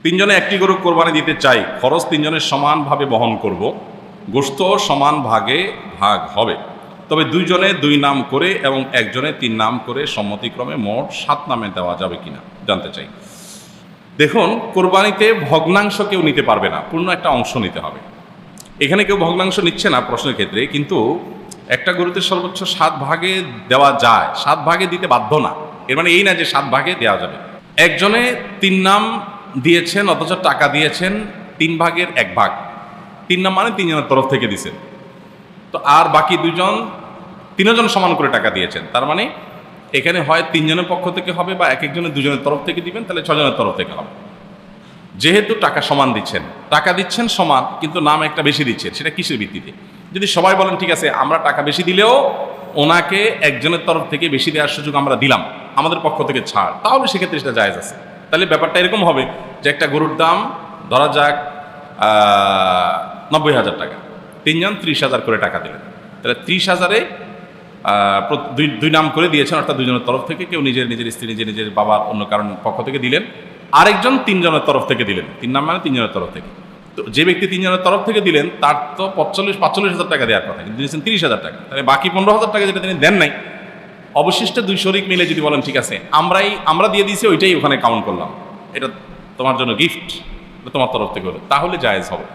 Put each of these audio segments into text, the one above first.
তিনজনে একটি গরু কোরবানি দিতে চাই, খরচ তিনজনের সমানভাবে বহন করব, গোশত সমান ভাগে ভাগ হবে, তবে দুইজনে 2 নাম করে এবং একজনে 3 নাম করে সম্মতিক্রমে মোট 7 নামে দেওয়া যাবে কিনা জানতে চাই। দেখুন, কোরবানিতে ভগ্নাংশ কেউ নিতে পারবে না, পূর্ণ একটা অংশ নিতে হবে। এখানে কেউ ভগ্নাংশ নিচ্ছে না প্রশ্নের ক্ষেত্রে, কিন্তু একটা গরুতে সর্বোচ্চ 7 ভাগে দেওয়া যায়, 7 ভাগে দিতে বাধ্য না। এর মানে এই না যে 7 ভাগে দেওয়া যাবে। একজনে 3 নাম দিয়েছেন অথচ টাকা দিয়েছেন 3 ভাগের 1 ভাগ। 3 নাম মানে 3 জনের তরফ থেকে দিয়েছেন, তো আর বাকি 2 জন 3 জন সমান করে টাকা দিয়েছেন। তার মানে এখানে হয় 3 জনের পক্ষ থেকে হবে বা এক একজনের 2 জনের তরফ থেকে দিবেন, তাহলে 6 জনের তরফ থেকে হবে। যেহেতু টাকা সমান দিচ্ছেন, টাকা দিচ্ছেন সমান, কিন্তু নাম একটা বেশি দিচ্ছেন, সেটা কিসের ভিত্তিতে? যদি সবাই বলেন ঠিক আছে আমরা টাকা বেশি দিলেও ওনাকে একজনের তরফ থেকে বেশি দেওয়ার সুযোগ আমরা দিলাম, আমাদের পক্ষ থেকে ছাড়, তাহলে সেক্ষেত্রে সেটা জায়েজ আছে। তাহলে ব্যাপারটা এরকম হবে যে একটা গরুর দাম ধরা যাক 90,000 টাকা, 3 জন 30,000 করে টাকা দিলেন, তাহলে 30,000-এ 2 নাম করে দিয়েছেন, অর্থাৎ 2 জনের তরফ থেকে, কেউ নিজের স্ত্রী, নিজের বাবার অন্য কারণ পক্ষ থেকে দিলেন, আরেকজন 3 জনের তরফ থেকে দিলেন। 3 নাম মানে 3 জনের তরফ থেকে। তো যে ব্যক্তি 3 জনের তরফ থেকে দিলেন তার তো 45,000 টাকা দেওয়ার কথা, কিন্তু দিয়েছেন 30,000 টাকা। তাহলে বাকি 15,000 টাকা যেটা তিনি দেন নাই, অবশিষ্ট 2 শরিক মিলে যদি বলেন ঠিক আছে আমরা দিয়ে দিয়েছি, ওইটাই ওখানে কাউন্ট করলাম, এটা তোমার জন্য গিফট, তোমার তরফ থেকে হলো, তাহলে জায়েজ হবে।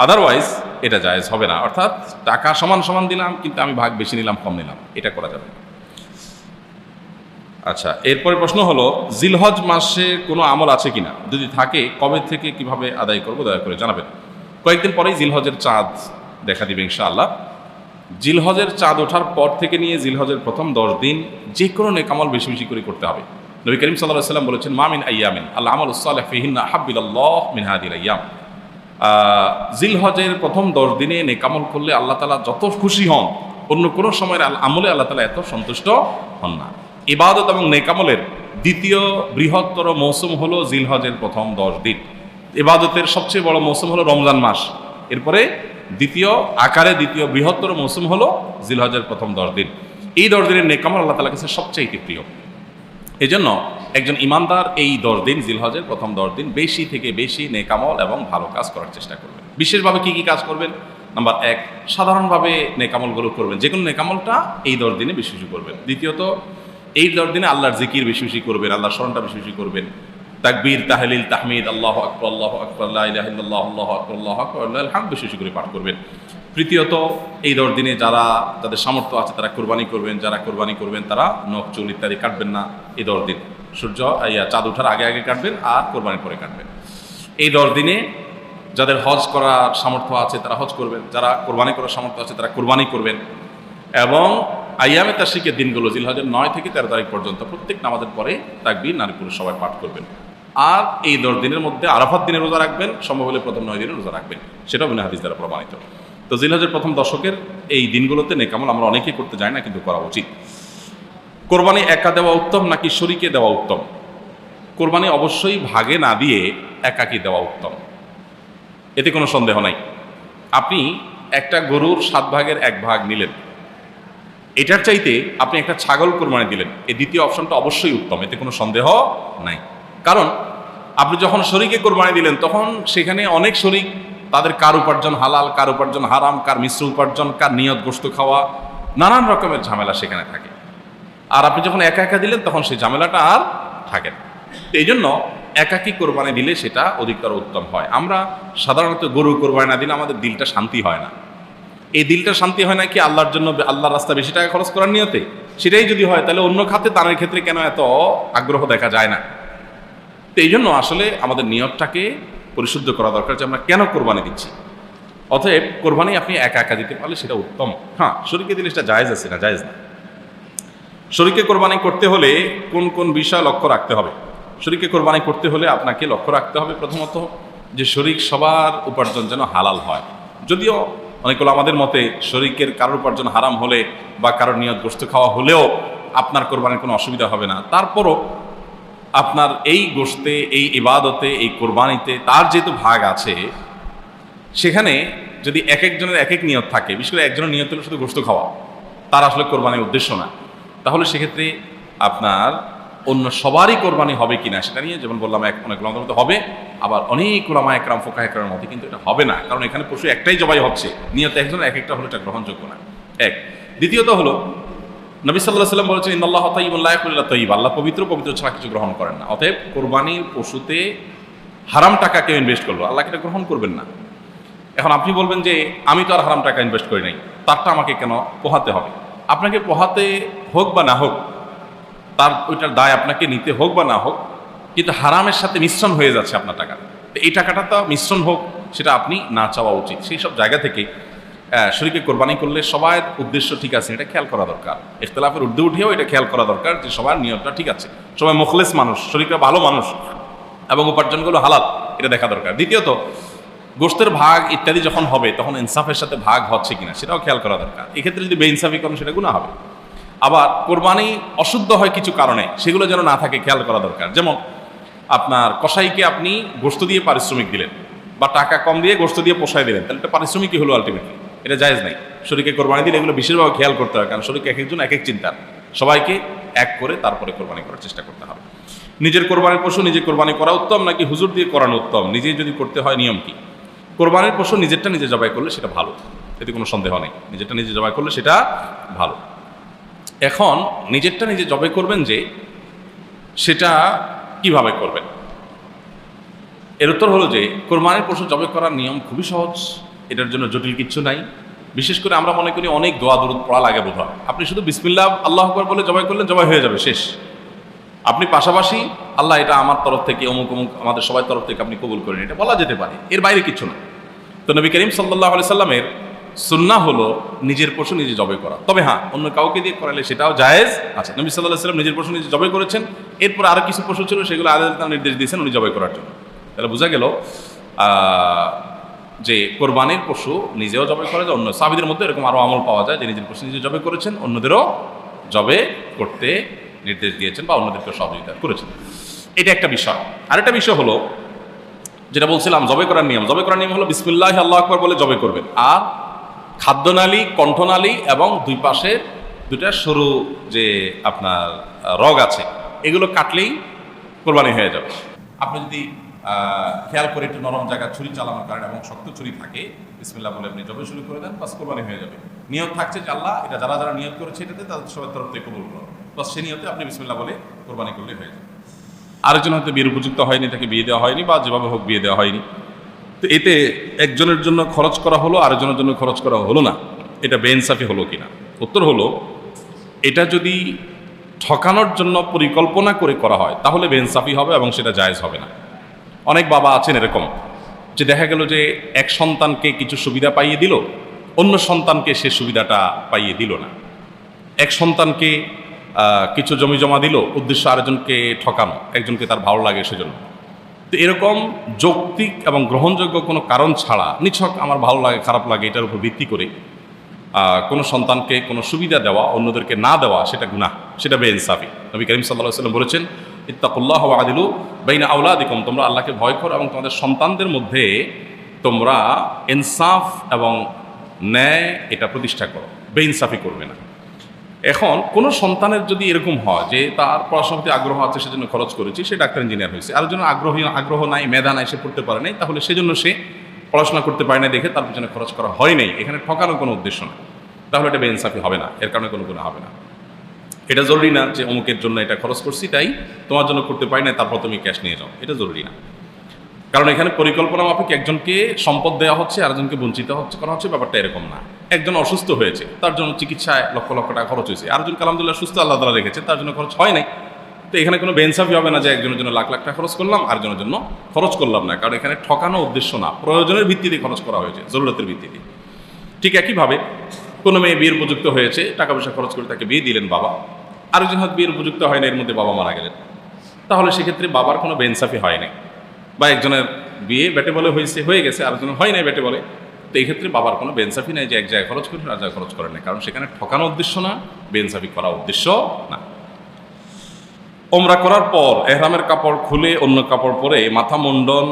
আদারওয়াইজ এটা জায়েজ হবে না। অর্থাৎ টাকা সমান সমান দিলাম, কিন্তু আমি ভাগ বেশি নিলাম কম নিলাম, এটা করা যাবে। আচ্ছা, এরপরে প্রশ্ন হলো, জিলহজ মাসে কোনো আমল আছে কিনা, যদি থাকে কবে থেকে কিভাবে আদায় করব দয়া করে জানাবেন। কয়েকদিন পরেই জিলহজের চাঁদ দেখা দিবে ইনশাআল্লাহ। জিলহজের চাঁদ ওঠার পর থেকে নিয়ে জিলহজের প্রথম 10 দিন যে কোনো নেকামল বেশি বেশি করে করতে হবে। নবী করিম সাল্লাল্লাহু আলাইহি ওয়াসাল্লাম বলেছেন, মা মিন আইয়ামিন আল আমালুস সালিহ ফিহিন্না আহাব্বিলাল্লাহ মিন হাদিল আইয়াম। জিলহজের প্রথম 10 দিনে নেকামল করলে আল্লাহ তাআলা যত খুশি হন, অন্য কোনো সময়ের আমলে আল্লাহ তাআলা এত সন্তুষ্ট হন না। ইবাদত এবং নেকামলের দ্বিতীয় বৃহত্তর মৌসুম হলো জিলহজের প্রথম 10 দিন। ইবাদতের সবচেয়ে বড় মৌসুম হলো রমজান মাস, এরপরে দ্বিতীয় বৃহত্তর মৌসুম হলো জিলহজের প্রথম 10 দিন। এই 10 দিনের নেকামল আল্লাহ তাআলার কাছে সবচেয়ে প্রিয়। এই জন্য একজন ইমানদার এই 10 দিন, জিলহজের প্রথম 10 দিন বেশি থেকে বেশি নেকামল এবং ভালো কাজ করার চেষ্টা করবেন। বিশেষভাবে কি কি কাজ করবেন? নাম্বার 1, সাধারণভাবে নেকামলগুলো করবেন, যে কোনো নেকামলটা এই 10 দিনে বেশি বেশি করবেন। দ্বিতীয়ত, এই 10 দিনে আল্লাহর জিকির বেশি বেশি করবেন, আল্লাহর স্মরণটা বেশি বেশি করবেন, তাকবীর, তাহলিল, তাহমিদ, আল্লাহু আকবার, লা ইলাহা ইল্লাল্লাহ, আল্লাহু আকবার, আল্লাহুল হামদ বেশি বেশি করে পাঠ করবেন। তৃতীয়ত, এই 10 দিনে যাদের সামর্থ্য আছে তারা কোরবানি করবেন, যারা কোরবানি করবেন তারা নখ চুল ইত্যাদি কাটবেন না এই 10 দিন। চাঁদ ওঠার আগে আগে কাটবেন আর কোরবানির পরে কাটবেন। এই 10 দিনে যাদের হজ করার সামর্থ্য আছে তারা হজ করবেন, যারা কোরবানি করার সামর্থ্য আছে তারা কোরবানি করবেন। এবং আইয়ামে তাশরিকের দিনগুলো জিলহজের 9 থেকে 13 তারিখ পর্যন্ত প্রত্যেক নামাজের পরে তাকবীর নারী পুরুষ সবাই পাঠ করবেন। আর এই 10 দিনের মধ্যে আরাফাত দিনে রোজা রাখবেন, সম্ভব হলে প্রথম 9 দিনে রোজা রাখবেন, সেটাও বিনা হাদিস দ্বারা প্রমাণিত। তো জিলহজের প্রথম দশকের এই দিনগুলোতে নেকামল আমরা অনেকেই করতে যাই না, কিন্তু করা উচিত। কোরবানি একা দেওয়া উত্তম নাকি শরীকে দেওয়া উত্তম? কোরবানি অবশ্যই ভাগে না দিয়ে একাকি দেওয়া উত্তম, এতে কোনো সন্দেহ নাই। আপনি একটা গরুর 7 ভাগের 1 ভাগ নিলেন, এটার চাইতে আপনি একটা ছাগল কোরবানি দিলেন, এই দ্বিতীয় অপশনটা অবশ্যই উত্তম, এতে কোনো সন্দেহ নাই। কারণ আপনি যখন শরীকে কোরবানি দিলেন তখন সেখানে অনেক শরীক, তাদের কার উপার্জন হালাল, কার উপার্জন হারাম, কার মিশ্র উপার্জন, কার নিয়ত গোশত খাওয়া, নানান রকমের ঝামেলা সেখানে থাকে। আর আপনি যখন একা একা দিলেন তখন সেই ঝামেলাটা আর থাকে না। এই জন্য একাকি কোরবানি দিলে সেটা অধিকতর উত্তম হয়। আমরা সাধারণত গরু কোরবানি না দিলে আমাদের দিলটা শান্তি হয় না। এই দিলটা শান্তি হয় না কি আল্লাহর জন্য, আল্লাহর রাস্তা বেশি টাকা খরচ করার নিয়তে? সেটাই যদি হয় তাহলে অন্য খাতে দানের ক্ষেত্রে কেন এত আগ্রহ দেখা যায় না? তো এই জন্য আসলে আমাদের নিয়তটাকে পরিশুদ্ধ করা দরকার যে আমরা কেন কোরবানি দিচ্ছি। অতএব কোরবানি আপনি একা একা দিতে পারলে সেটা উত্তম। হ্যাঁ, শরীকে দিলে সেটা জায়েজ আছে না? জায়েজ না। শরীকে কোরবানি করতে হলে কোন কোন বিষয় লক্ষ্য রাখতে হবে? শরীকে কোরবানি করতে হলে আপনাকে লক্ষ্য রাখতে হবে প্রথমত যে শরীক সবার উপার্জন যেন হালাল হয়। যদিও অনেকগুলো আমাদের মতে শরীকের কারোর উপার্জন হারাম হলে বা কারোর নিয়ত গোশত খাওয়া হলেও আপনার কোরবানির কোনো অসুবিধা হবে না, তারপরও আপনার এই গোশতে, এই ইবাদতে, এই কোরবানিতে তার যেহেতু ভাগ আছে, সেখানে যদি এক একজনের এক এক নিয়ত থাকে, বিশেষ করে একজনের নিয়ত হলো শুধু গোশত খাওয়া, তার আসলে কোরবানির উদ্দেশ্য না, তাহলে সেক্ষেত্রে আপনার অন্য সবারই কোরবানি হবে কিনা সেটা নিয়ে যেমন বললাম অনেক ওলামার মধ্যে হবে, আবার অনেক ওলামা একরাম ফুকাহা একরামের মধ্যে কিন্তু এটা হবে না, কারণ এখানে পশু একটাই জবাই হচ্ছে, নিয়ত একজন এক একটা হলো এটা গ্রহণযোগ্য না। এক। দ্বিতীয়ত হলো নবী সাল্লাল্লাহু আলাইহি ওয়াসাল্লাম বলেছেন ইন্নাল্লাহা তাইয়্যিবুন লা ইয়াকুলু ইল্লা তাইয়্যিব, আল্লাহ পবিত্র ছাড়া কিছু গ্রহণ করেন না। অতএব কোরবানির পশুতে হারাম টাকা কেউ ইনভেস্ট করলো, আল্লাহ এটা গ্রহণ করবেন না। এখন আপনি বলবেন যে আমি তো আর হারাম টাকা ইনভেস্ট করি নাই, তারটা আমাকে কেন পোহাতে হবে? আপনাকে পোহাতে হোক বা না হোক, তার ওইটার দায় আপনাকে নিতে হোক বা না হোক, কিন্তু হারামের সাথে মিশ্রণ হয়ে যাচ্ছে আপনার টাকা। তো এই টাকাটা তো মিশ্রণ হোক, সেটা আপনি না চাওয়া উচিত। সেই সব জায়গা থেকে শরীকে কোরবানি করলে সবার উদ্দেশ্য ঠিক আছে এটা খেয়াল করা দরকার। ইখতিলাফের ঊর্ধ্বে উঠেও এটা খেয়াল করা দরকার যে সবার নিয়তটা ঠিক আছে, সবাই মুখলেস মানুষ, শরীরটা ভালো মানুষ এবং উপার্জনগুলো হালাল, এটা দেখা দরকার। দ্বিতীয়ত গোশতের ভাগ ইত্যাদি যখন হবে তখন ইনসাফের সাথে ভাগ হচ্ছে কিনা সেটাও খেয়াল করা দরকার। এক্ষেত্রে যদি বেইনসাফি করেন সেটা গুনাহ হবে। আবার কোরবানি অশুদ্ধ হয় কিছু কারণে, সেগুলো যেন না থাকে খেয়াল করা দরকার। যেমন আপনার কসাইকে আপনি গোশত দিয়ে পারিশ্রমিক দিলেন বা টাকা কম দিয়ে গোশত দিয়ে পোষায় দিলেন, তাহলে এটা পারিশ্রমিকই হলো আলটিমেটলি, এটা জায়েজ নাই। শরীকে কোরবানি দিলে এগুলো বিশেষভাবে খেয়াল করতে হয়, কারণ শরীকে এক একজন এক এক চিন্তার, সবাইকে এক করে তারপরে কোরবানি করার চেষ্টা করতে হবে। নিজের কোরবানির পশু নিজে কোরবানি করা উত্তম নাকি হুজুর দিয়ে করানো উত্তম? নিজেই যদি করতে হয় নিয়ম কি? কোরবানির পশু নিজেরটা নিজে জবাই করলে সেটা ভালো, এতে কোনো সন্দেহ নেই, নিজেরটা নিজে জবাই করলে সেটা ভালো। এখন নিজেরটা নিজে জবাই করবেন যে সেটা কিভাবে করবেন? এর উত্তর হলো যে কোরবানির পশু জবাই করার নিয়ম খুবই সহজ, এটার জন্য জটিল কিচ্ছু নাই। বিশেষ করে আমরা মনে করি অনেক দোয়া দরুদ পড়া লাগে বোধ হয়। আপনি শুধু বিসমিল্লাহ আল্লাহু আকবার বলে জবাই করলেন, জবাই হয়ে যাবে, শেষ। আপনি পাশাপাশি আল্লাহ এটা আমার তরফ থেকে অমুক অমুক আমাদের সবার তরফ থেকে আপনি কবুল করেন, এটা বলা যেতে পারে, এর বাইরে কিছু না। তো নবী করিম সাল্লাল্লাহু আলাইহি সাল্লামের সুন্নাহ হলো নিজের পশু নিজে জবাই করা। তবে হ্যাঁ, অন্য কাউকে দিয়ে করালে সেটাও জায়েজ। আচ্ছা, নবী সাল্লাল্লাহু আলাইহি সাল্লাম নিজের পশু নিজে জবাই করেছেন, এরপর আরো কিছু পশু ছিল সেগুলো আল্লাহ নির্দেশ দিয়েছেন উনি জবাই করার জন্য। তাহলে বোঝা গেল যে কোরবানির পশু নিজেও জবাই করা যায়, অন্য সাহাবীদের মধ্যে এরকম আরো আমল পাওয়া যায় যে নিজের পশু নিজে জবাই করেছেন, অন্যদেরও জবাই করতে নির্দেশ দিয়েছেন বা অন্যদেরকে সহযোগিতা করেছেন। এটা একটা বিষয়। আরেকটা বিষয় হলো যেটা বলছিলাম জবাই করার নিয়ম। জবাই করার নিয়ম হলো বিসমিল্লাহ আল্লাহু আকবার বলে জবাই করবেন, আর খাদ্যনালী, কণ্ঠনালী এবং দুই পাশে দুটা সরু যে আপনার রগ আছে এগুলো কাটলেই কোরবানি হয়ে যাবে। আপনি যদি খেয়াল করে একটু নরম জায়গা ছুরি চালানোর কারণে এবং শক্ত ছুরি থাকে, বিসমিল্লাহ বলে আপনি জবাই শুরু করে দেন, বাস কোরবানি হয়ে যাবে। নিয়ত থাকছে যে আল্লাহ এটা যারা যারা নিয়ত করেছে এটাতে তাদের সবার তরফ থেকে কবুল করো, বাস সে নিয়তে আপনি বিসমিল্লাহ বলে কোরবানি করলে হয়ে যাবে। আরেকজন হয়তো বিয়ের উপযুক্ত হয়নি, তাকে বিয়ে দেওয়া হয়নি বা যেভাবে হোক বিয়ে দেওয়া হয়নি, তো এতে একজনের জন্য খরচ করা হলো আরেকজনের জন্য খরচ করা হলো না, এটা বেইনসাফি হলো কিনা? উত্তর হলো এটা যদি ঠকানোর জন্য পরিকল্পনা করে করা হয় তাহলে বেইনসাফি হবে এবং সেটা জায়েজ হবে না। অনেক বাবা আছেন এরকম যে দেখা গেল যে এক সন্তানকে কিছু সুবিধা পাইয়ে দিল, অন্য সন্তানকে সে সুবিধাটা পাইয়ে দিল না। এক সন্তানকে কিছু জমি জমা দিল, উদ্দেশ্য আরেকজনকে ঠকানো, একজনকে তার ভালো লাগে সেজন্য। তো এরকম যৌক্তিক এবং গ্রহণযোগ্য কোনো কারণ ছাড়া নিছক আমার ভালো লাগে খারাপ লাগে এটার উপর ভিত্তি করে কোনো সন্তানকে কোনো সুবিধা দেওয়া অন্যদেরকে না দেওয়া সেটা গুনাহ, সেটা বেইনসাফি। নবী করিম সাল্লাল্লাহু আলাইহি ওয়াসাল্লাম বলেছেন ইত্তাকুল্লাহ ওয়া আদিলু বাইনা আওলাদিকুম, তোমরা আল্লাহকে ভয় করো এবং তোমাদের সন্তানদের মধ্যে তোমরা ইনসাফ এবং ন্যায় এটা প্রতিষ্ঠা করো, বেইনসাফি করবে না। এখন কোনো সন্তানের যদি এরকম হয় যে তার পড়াশোনার প্রতি আগ্রহ আছে সেজন্য খরচ করেছি, সে ডাক্তার ইঞ্জিনিয়ার হয়েছে, আর জন্য আগ্রহ নাই, মেধা নাই, সে পড়তে পারে নাই, তাহলে সেজন্য সে পড়াশোনা করতে পারে না দেখে তার পিছনে খরচ করা হয় নাই, এখানে ঠকানোর কোনো উদ্দেশ্য না, তাহলে এটা বেইনসাফি হবে না, এর কারণে কোনো গুনাহ হবে না। এটা জরুরি না যে অমুকের জন্য এটা খরচ করছি তাই তোমার জন্য করতে পারি না তারপর তুমি ক্যাশ নিয়ে যাও, এটা জরুরি না। কারণ এখানে পরিকল্পনা মাফিক একজনকে সম্পদ দেওয়া হচ্ছে আরেকজনকে বঞ্চিত করা হচ্ছে, ব্যাপারটা এরকম না। একজন অসুস্থ হয়েছে, তার জন্য চিকিৎসায় লক্ষ লক্ষ টাকা খরচ হয়েছে, আরেকজন আলহামদুলিল্লাহ সুস্থ আল্লাহ তাআলা রেখেছে, তার জন্য খরচ হয় নাই। তো এখানে কোনো বেইনসাফি হবে না যে একজনের জন্য লাখ লাখ টাকা খরচ করলাম আরেকজনের জন্য খরচ করলাম না, কারণ এখানে ঠকানো উদ্দেশ্য না, প্রয়োজনের ভিত্তিতে খরচ করা হয়েছে, জরুরতের ভিত্তিতে। ঠিক একইভাবে কোনো মেয়ে বিয়ের উপযুক্ত হয়েছে, টাকা পয়সা খরচ করে তাকে বিয়ে দিলেন বাবা, আরেকজন হয়তো বিয়ের উপযুক্ত হয় না, এর মধ্যে বাবা মারা গেলেন, তাহলে সেক্ষেত্রে বাবার কোনো বেইনসাফি হয় নাই, বা একজনের বিয়ে ব্যাটে বলে হয়ে গেছে আরেকজনের হয় নাই ব্যাটে বলে, তো এই ক্ষেত্রে বাবার কোনো বেইনসাফি নাই যে এক জায়গায় খরচ করেন আর জায়গায় খরচ করেন না, কারণ সেখানে ঠকানো উদ্দেশ্য না, বেইনসাফি করা উদ্দেশ্য না। ওমরা করার পর এহরামের কাপড় খুলে অন্য কাপড় পরে মাথা মুন্ডন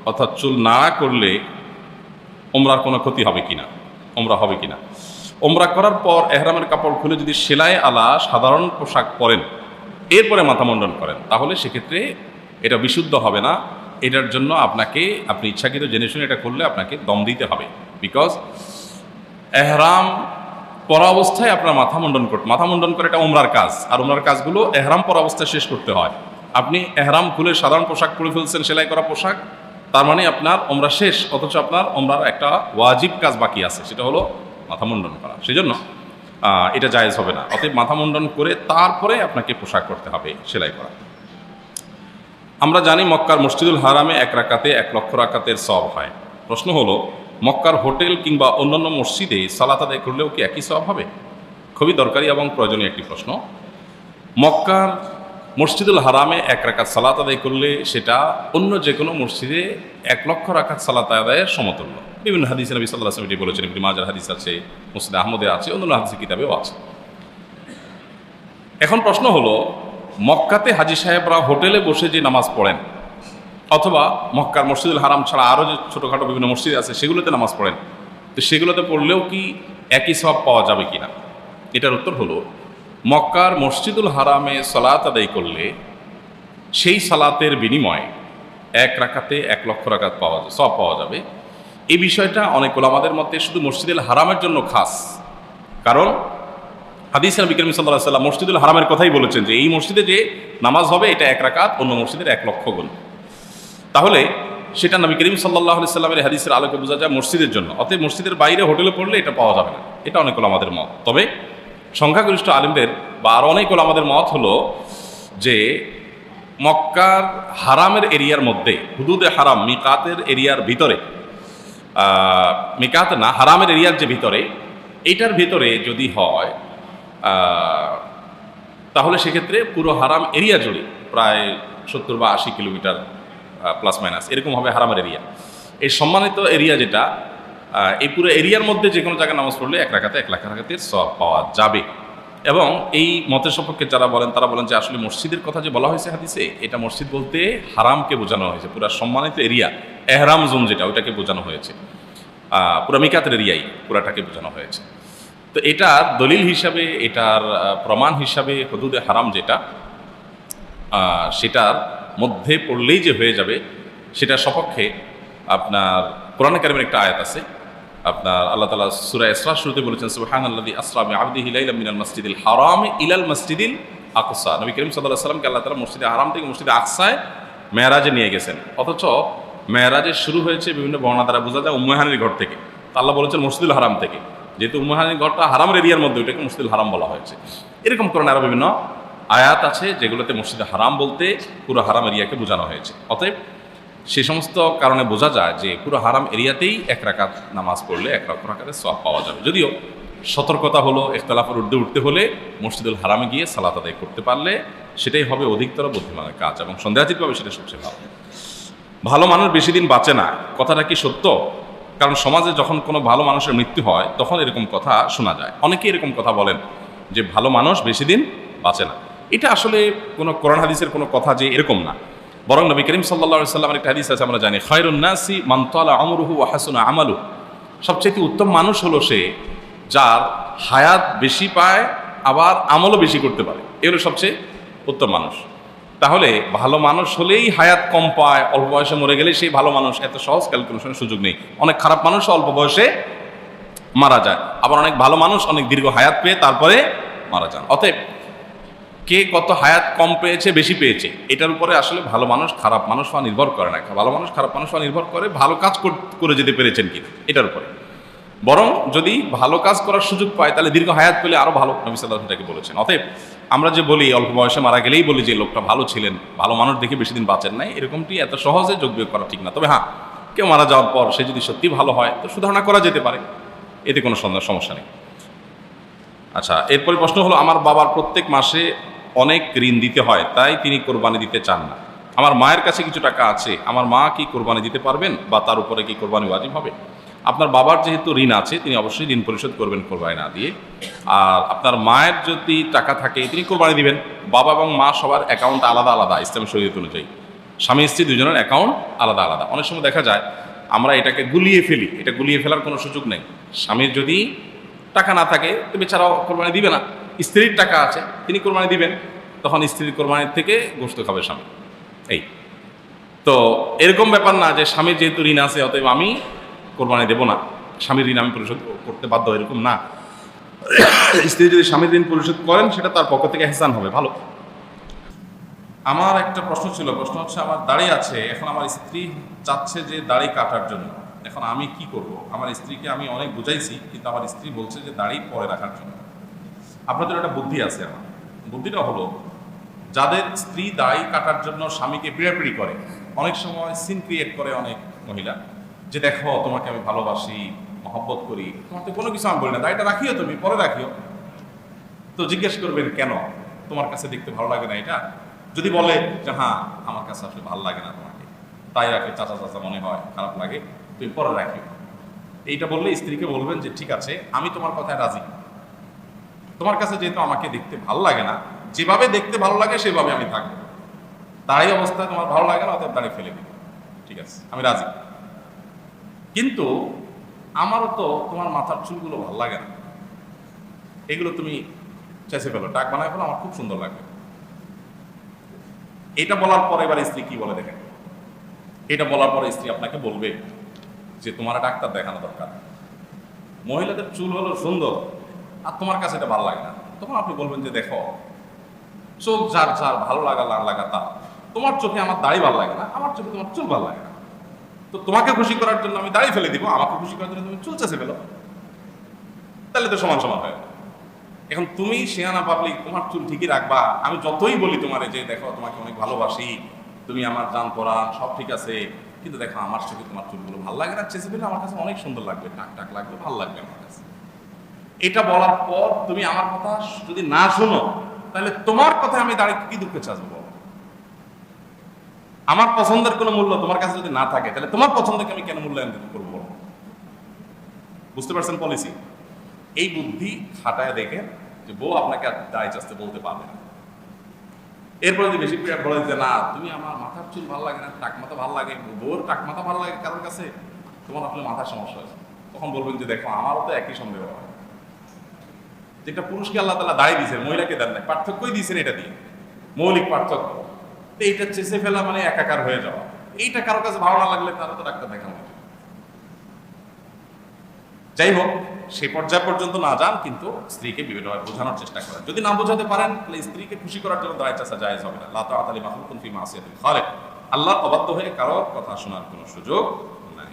অর্থাৎ চুল না করলে ওমরার কোনো ক্ষতি হবে কিনা, ওমরা হবে কিনা? ওমরা করার পর এহরামের কাপড় খুলে যদি সেলাই আলা সাধারণ পোশাক পরেন এরপরে মাথা মুন্ডন করেন, তাহলে সেক্ষেত্রে এটা বিশুদ্ধ হবে না। এটার জন্য আপনি ইচ্ছাকৃত জেনে শুনে এটা করলে আপনাকে দম দিতে হবে। বিকজ এহরাম পরা অবস্থায় আপনার মাথা মুন্ডন করে এটা উমরার কাজ, আর উমরার কাজগুলো এহরাম পরা অবস্থায় শেষ করতে হয়। আপনি এহরাম খুলে সাধারণ পোশাক পরে ফেলছেন, সেলাই করা পোশাক, তার মানে আপনার উমরা শেষ, অথচ আপনার উমরার একটা ওয়াজিব কাজ বাকি আছে, সেটা হলো মাথা মুন্ডন করা। সেজন্য এটা জায়েজ হবে না। অতএব মাথা মুন্ডন করে তারপরে আপনাকে পোশাক করতে হবে, সেলাই করা। আমরা জানি মক্কার মসজিদুল হারামে 1 রাকাতে 1 লক্ষ রাকাতের সওয়াব হয়। প্রশ্ন হলো, মক্কার হোটেল কিংবা অন্যান্য মসজিদে সালাত আদায় করলেও কি একই সওয়াব হবে? খুবই দরকারি এবং প্রয়োজনীয় একটি প্রশ্ন। মক্কার মসজিদুল হারামে 1 রাকাত সালাত আদায় করলে সেটা অন্য যে কোনো মসজিদে 1 লক্ষ রাকাত সালাত আদায়ের সমতুল্য। বিভিন্ন হাদিসে নবী সাল্লাল্লাহু আলাইহি ওয়াসাল্লাম এটি বলেছেন। ইবনে মাজার হাদিস আছে, মুসনাদ আহমদে আছে, অন্যান্য হাদিসের কিতাবেও আছে। এখন প্রশ্ন হলো, মক্কাতে হাজি সাহেবরা হোটেলে বসে যে নামাজ পড়েন, অথবা মক্কার মসজিদুল হারাম ছাড়া আরও যে ছোটোখাটো বিভিন্ন মসজিদ আছে সেগুলোতে নামাজ পড়েন, তো সেগুলোতে পড়লেও কি একই সওয়াব পাওয়া যাবে কিনা? এটার উত্তর হলো, মক্কার মসজিদুল হারামে সালাত আদায় করলে সেই সালাতের বিনিময়ে 1 রাকাতে 1 লক্ষ রাকাত সওয়াব পাওয়া যাবে। এই বিষয়টা অনেক ওলামাদের মধ্যে শুধু মসজিদুল হারামের জন্য খাস, কারণ হাদিসে নবী করিম সাল্লাল্লাহু আলাইহি ওয়াসাল্লাম মসজিদুল হারামের কথাই বলেছেন যে এই মসজিদে যে নামাজ হবে এটা 1 রাকাত, অন্য মসজিদের 1 লক্ষ গুণ। তাহলে সেটা নবী করিম সাল্লাল্লাহু আলাইহি ওয়াসাল্লামের হাদিসের আলোকে বোঝা যায় মসজিদের জন্য। অতএব মসজিদের বাইরে হোটেলে পড়লে এটা পাওয়া যাবে না, এটা অনেক ওলামাদের মত। তবে সংখ্যাগরিষ্ঠ আলেমদের বা আরও অনেক ওলামাদের মত হলো যে মক্কার হারামের এরিয়ার মধ্যে, হুদুদে হারাম মিকাতের এরিয়ার ভিতরে, মিকাত না হারামের এরিয়ার যে ভিতরে, এইটার ভিতরে যদি হয় তাহলে সেক্ষেত্রে পুরো হারাম এরিয়া জুড়ে প্রায় 70 বা 80 কিলোমিটার প্লাস মাইনাস এরকম হবে হারামের এরিয়া। এই সম্মানিত এরিয়া যেটা, এই পুরো এরিয়ার মধ্যে যে কোনো জায়গায় নামাজ পড়লে 1 রাকাতে 1 লাখ রাকাতের সওয়াব পাওয়া যাবে। এবং এই মতের সপক্ষে যারা বলেন তারা বলেন যে আসলে মসজিদের কথা যে বলা হয়েছে হাদিসে, এটা মসজিদ বলতে হারামকে বোঝানো হয়েছে, পুরো সম্মানিত এরিয়া এহরাম জোন যেটা ওইটাকে বোঝানো হয়েছে, পুরো মিকাতের এরিয়াই পুরাটাকে বোঝানো হয়েছে। তো এটার দলিল হিসাবে, এটার প্রমাণ হিসাবে হুদুদে হারাম যেটা, সেটার মধ্যে পড়লেই যে হয়ে যাবে সেটার সপক্ষে আপনার কোরআনে কারিমের একটা আয়াত আছে। আপনার আল্লাহ তাআলা সূরা ইসরা শুরুতে বলেছেন, সুবহানাল্লাযী আসরা বিআবদিহি লাইলাম মিনাল মাসজিদিল হারাম ইলাল মাসজিদিল আকসা। নবী করিম সাল্লাল্লাহু আলাইহি ওয়াসাল্লামকে আল্লাহ তাআলা মসজিদে হারাম থেকে মসজিদে আকসায় মেরাজে নিয়ে গেছেন। অথচ মেরাজের শুরু হয়েছে বিভিন্ন বর্ণনা দ্বারা বোঝা যায় উম্মে হানির ঘর থেকে। তা আল্লাহ বলেছেন মসজিদুল হারাম থেকে, যেহেতু উম্মে হানির ঘরটা হারামের এরিয়ার মধ্যে, ওইটাকে মসজিদুল হারাম বলা হয়েছে। এরকম কোরআনে আরও বিভিন্ন আয়াত আছে যেগুলোতে মসজিদে হারাম বলতে পুরো হারাম এরিয়াকে বোঝানো হয়েছে। অতএব সে সমস্ত কারণে বোঝা যায় যে পুরো হারাম এরিয়াতেই 1 রাকাত নামাজ পড়লে 1 লক্ষ রাকাতের সওয়াব পাওয়া যাবে। যদিও সতর্কতা হলো, ইখতিলাফের ঊর্ধ্বে উঠতে হলে মসজিদুল হারামে গিয়ে সালাত আদায় করতে পারলে সেটাই হবে অধিকতর বুদ্ধিমানের কাজ, এবং সন্দেহাতীতভাবে সেটা সবচেয়ে ভালো। ভালো মানুষ বেশি দিন বাঁচে না, কথাটা কি সত্য? কারণ সমাজে যখন কোনো ভালো মানুষের মৃত্যু হয় তখন এরকম কথা শোনা যায়। অনেকেই এরকম কথা বলেন যে ভালো মানুষ বেশি দিন বাঁচে না। এটা আসলে কোনো কোরআন হাদিসের কোনো কথা যে এরকম না, বরং নবী করিম সাল্লাল্লাহু আলাইহি ওয়াসাল্লামের একটা হাদিস আছে, আমরা জানি, খায়রুন নাসি মান তালা আমরুহু ওয়া হাসুনা আমালু। সবচেয়ে উত্তম মানুষ হলো সে যার হায়াত বেশি পায় আবার আমলও বেশি করতে পারে, এ হলো সবচেয়ে উত্তম মানুষ। তাহলে ভালো মানুষ হলেই হায়াত কম পায়, অল্প বয়সে মরে গেলে সেই ভালো মানুষ, এত সহজ ক্যালকুলেশনের সুযোগ নেই। অনেক খারাপ মানুষ অল্প বয়সে মারা যায়, আবার অনেক ভালো মানুষ অনেক দীর্ঘ হায়াত পেয়ে তারপরে মারা যান। অতএব কে কত হায়াত কম পেয়েছে বেশি পেয়েছে এটার উপরে আসলে ভালো মানুষ খারাপ মানুষ হওয়া নির্ভর করে না। ভালো মানুষ খারাপ মানুষ হওয়া নির্ভর করে ভালো কাজ করে যেতে পেরেছেন কিনা এটার উপরে। বরং যদি ভালো কাজ করার সুযোগ পায় তাহলে দীর্ঘ হায়াত পেলে আরও ভালো, নবী সাল্লাল্লাহু আলাইহি ওয়াসাল্লাম বলেছেন। অতএব আমরা যে বলি অল্প বয়সে মারা গেলেই বলি যে লোকটা ভালো ছিলেন, ভালো মানুষ দেখে বেশি দিন বাঁচেন নাই, এরকমটি এত সহজে যোগ বিয়োগ করা ঠিক না। তবে হ্যাঁ, কেউ মারা যাওয়ার পর সে যদি সত্যি ভালো হয় তো সুধারণা করা যেতে পারে, এতে কোনো সমস্যা নেই। আচ্ছা, এরপরে প্রশ্ন হলো, আমার বাবার প্রত্যেক মাসে অনেক ঋণ দিতে হয়, তাই তিনি কোরবানি দিতে চান না। আমার মায়ের কাছে কিছু টাকা আছে, আমার মা কি কোরবানি দিতে পারবেন বা তার উপরে কি কোরবানি ওয়াজিব হবে? আপনার বাবার যেহেতু ঋণ আছে তিনি অবশ্যই ঋণ পরিশোধ করবেন কোরবানি না দিয়ে। আর আপনার মায়ের যদি টাকা থাকে তিনি কোরবানি দিবেন। বাবা এবং মা সবার অ্যাকাউন্ট আলাদা আলাদা ইসলামী শরীয়ত অনুযায়ী, স্বামী স্ত্রী দুজনের অ্যাকাউন্ট আলাদা আলাদা। অনেক সময় দেখা যায় আমরা এটাকে গুলিয়ে ফেলি, এটা গুলিয়ে ফেলার কোনো সুযোগ নেই। স্বামীর যদি টাকা না থাকে তো বেচারাও কোরবানি দিবে না, স্ত্রীর টাকা আছে তিনি কোরবানি দিবেন। তখন স্ত্রীর কোরবানির থেকে গোশত খাবে স্বামী। এই তো এরকম ব্যাপার না যে স্বামীর যেহেতু ঋণ আছে অতএব আমি কোরবানি দেবো না, স্বামীর ঋণ আমি পরিশোধ করতে বাধ্য, এরকম না। স্ত্রী যদি স্বামীর ঋণ পরিশোধ করেন সেটা তার পক্ষ থেকে এহসান হবে, ভালো। আমার একটা প্রশ্ন ছিল, প্রশ্ন হচ্ছে আমার দাড়ি আছে, এখন আমার স্ত্রী চাচ্ছে যে দাড়ি কাটার জন্য, এখন আমি কি করব? আমার স্ত্রীকে আমি অনেক বুঝাইছি, কিন্তু আমার স্ত্রী বলছে যে দাড়ি পরে রাখার জন্য। আপনাদের একটা বুদ্ধি আছে, আমার বুদ্ধিটা হলো, যাদের স্ত্রী দাড়ি কাটার জন্য স্বামীকে পিড়াপিড়ি করে, অনেক সময় সিন ক্রিয়েট করে অনেক মহিলা, যে দেখো তোমাকে আমি ভালোবাসি, মহব্বত করি, তোমার তো কোনো কিছু আমি বলি না, দাড়িটা রাখিও, তুমি পরে রাখিও। তো জিজ্ঞেস করবেন কেন, তোমার কাছে দেখতে ভালো লাগে না এটা? যদি বলে যে হ্যাঁ আমার কাছে আসলে ভালো লাগে না তোমাকে, তাই রাখে, চাচা চাচা মনে হয়, খারাপ লাগে, তুমি পরে রাখিও, এইটা বললে স্ত্রীকে বলবেন যে ঠিক আছে, আমি তোমার কথায় রাজি, তোমার কাছে যেহেতু আমাকে দেখতে ভালো লাগে না, যেভাবে দেখতে ভালো লাগে সেভাবে আমি থাকবো, তাই অবস্থায় তোমার ভালো লাগে না, অতএব দাঁড়িয়ে ফেলে দিই, ঠিক আছে আমি রাজি, কিন্তু আমারও তো তোমার মাথার চুলগুলো ভালো লাগে না, এগুলো তুমি চেঁচে ফেলো, টাক বানায় ফেলো, আমার খুব সুন্দর লাগবে। এটা বলার পরে এবার স্ত্রী কি বলে দেখেন, এটা বলার পরে স্ত্রী আপনাকে বলবে যে তোমার ডাক্তার দেখানো দরকার, মহিলাদের চুল হলো সুন্দর আর তোমার কাছে এটা ভালো লাগে না, তখন আপনি বলবেন যে দেখো, চোখ যার যার ভালো লাগা না লাগা তা, তোমার চোখে আমার দাড়ি ভালো লাগে না, আমার চোখে তোমার চুল ভালো লাগে না, তো তোমাকে খুশি করার জন্য আমি দাড়ি ফেলে দিব, আমাকে খুশি করার জন্য তুমি চুল চেঁচে ফেলো, তাহলে তো সমান সমান হয়। এখন তুমি শেয়ানা পাবলিক, তোমার চুল ঠিকই রাখবা, আমি যতই বলি তোমারে যে দেখো তোমাকে অনেক ভালোবাসি, তুমি আমার জান পরাণ, সব ঠিক আছে, কিন্তু দেখো আমার চোখে তোমার চুলগুলো ভালো লাগে না, চেঁচে ফেলে আমার কাছে অনেক সুন্দর লাগবে, টাক টাক লাগবে, ভালো লাগবে আমার কাছে। এটা বলার পর তুমি আমার কথা যদি না শোনো, তাহলে তোমার কথা আমি দাঁড়িয়ে কি দুঃখে চাচবো বলো? আমার পছন্দের কোনো মূল্য তোমার কাছে যদি না থাকে, তাহলে তোমার পছন্দকে আমি কেন মূল্যায়ন দিতে করবো বলো? বুঝতে পারছেন পলিসি? এই বুদ্ধি খাটায় দেখে যে বউ আপনাকে আর দাড়ি চাচতে বলতে পারবে না। এরপরে যদি বেশি পিরিয়ড বলে যে না তুমি আমার মাথার চুল ভালো লাগে না, টাক মাথা ভালো লাগে, বউর টাক মাথা ভালো লাগে কারোর কাছে, তোমার আসলে মাথার সমস্যা আছে, তখন বলবেন যে দেখো আমারও তো একই সন্দেহ হয়, যেটা পুরুষকে আল্লাহ তাআলা দাড়ি দিয়েছেন, মহিলাকে দেন নাই, পার্থক্যই দিয়েছেন এটা দিয়ে, মৌলিক পার্থক্য। তো এইটা চেঁচে ফেলা মানে একাকার হয়ে যাওয়া, এইটা কারোর কাছে ভালো না লাগলে তারা তো ডাক্তার দেখানো উচিত। যাই হোক, সেই পর্যায় পর্যন্ত না যান, কিন্তু স্ত্রীকে বিভিন্নভাবে বোঝানোর চেষ্টা করেন। যদি না বোঝাতে পারেন তাহলে স্ত্রীকে খুশি করার জন্য দাঁড়ায় চাষা জায়েজ হবে না। লা তাআতা লি মাখলুকিন ফি মাসিয়াতিল খালিক, আল্লাহর অবাধ্য হয়ে কারোর কথা শোনার কোনো সুযোগ নাই।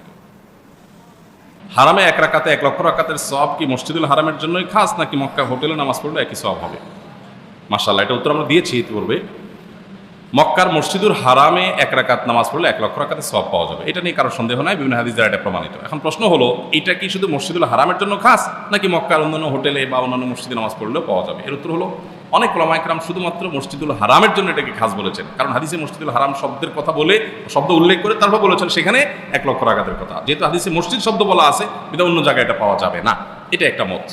হারামে এক রাকাতে 1 লক্ষ রাকাতের সওয়াব কি মসজিদুল হারামের জন্যই খাস, নাকি মক্কা হোটেলে নামাজ পড়লে একই সওয়াব হবে? মাশাআল্লাহ, এটা উত্তর আমরা দিয়েছি ইতিপূর্বে। মক্কার মসজিদুল হারামে 1 রাকাত নামাজ পড়লে 1 লক্ষ রাকাতের সওয়াব পাওয়া যাবে, এটা নিয়ে কারো সন্দেহ নাই, বিভিন্ন হাদিস দ্বারা এটা প্রমাণিত। এখন প্রশ্ন হলো, এটা কি শুধু মসজিদুল হারামের জন্য খাস, নাকি মক্কার অন্যান্য হোটেলে বা অন্যান্য মসজিদে নামাজ পড়লেও পাওয়া যাবে? এর উত্তর হলো, অনেক ওলামা ইকরাম শুধুমাত্র মসজিদুল হারামের জন্য এটাকে খাস বলেছেন, কারণ হাদিসে মসজিদুল হারাম শব্দের কথা বলে, শব্দ উল্লেখ করে তারপর বলেছেন সেখানে 1 লক্ষ রাকাতের কথা, যেহেতু হাদিসে মসজিদ শব্দ বলা আছে, এটা অন্য জায়গায় এটা পাওয়া যাবে না, এটা একটা মত।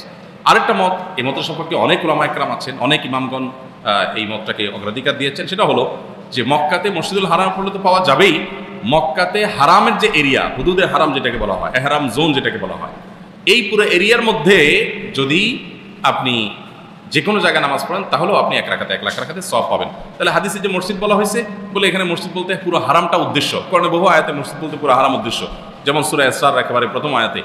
আরেকটা মত, এই মতের সম্পর্কে অনেক ওলামা ইকরাম আছেন, অনেক ইমামগণ এই মতটাকে অগ্রাধিকার দিয়েছেন, সেটা হলো যে মক্কাতে মসজিদুল হারাম পড়লে তো পাওয়া যাবেই, মক্কাতে হারামের যে এরিয়া, হুদুদের হারাম যেটাকে বলা হয়, এহরাম জোন যেটাকে বলা হয়, এই পুরো এরিয়ার মধ্যে যদি আপনি যে কোনো জায়গায় নামাজ পড়েন তাহলেও আপনি 1 রাকাতে 1 লাখ রাকাতে সওয়াব পাবেন। তাহলে হাদিসে যে মসজিদ বলা হয়েছে বলে, এখানে মসজিদ বলতে পুরো হারামটা উদ্দেশ্য, কারণ বহু আয়াতে মসজিদ বলতে পুরো হারাম উদ্দেশ্য, যেমন সূরা ইসরার একেবারে প্রথম আয়াতে